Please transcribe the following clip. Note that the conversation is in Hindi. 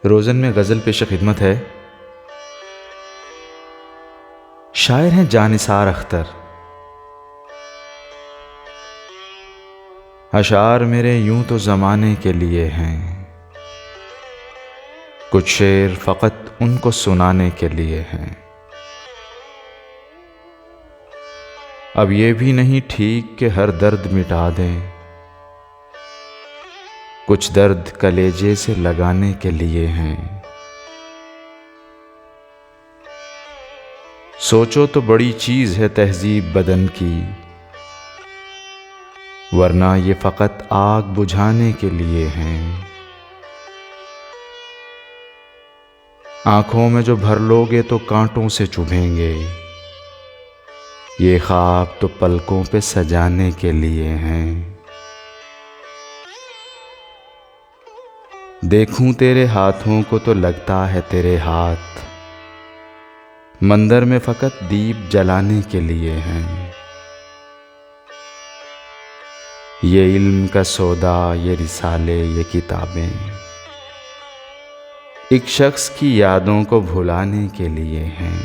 रोज़न में गज़ल पेश खिदमत है। शायर हैं जानिसार अख्तर। अशार मेरे यूं तो ज़माने के लिए हैं, कुछ शेर फ़कत उनको सुनाने के लिए हैं। अब ये भी नहीं ठीक कि हर दर्द मिटा दें, कुछ दर्द कलेजे से लगाने के लिए हैं। सोचो तो बड़ी चीज़ है तहज़ीब बदन की, वरना ये फ़कत आग बुझाने के लिए हैं। आँखों में जो भर लोगे तो कांटों से चुभेंगे, ये ख्वाब तो पलकों पे सजाने के लिए हैं। देखूं तेरे हाथों को तो लगता है तेरे हाथ मंदिर में फ़कत दीप जलाने के लिए हैं। ये इल्म का सौदा, ये रिसाले, ये किताबें एक शख्स की यादों को भुलाने के लिए हैं।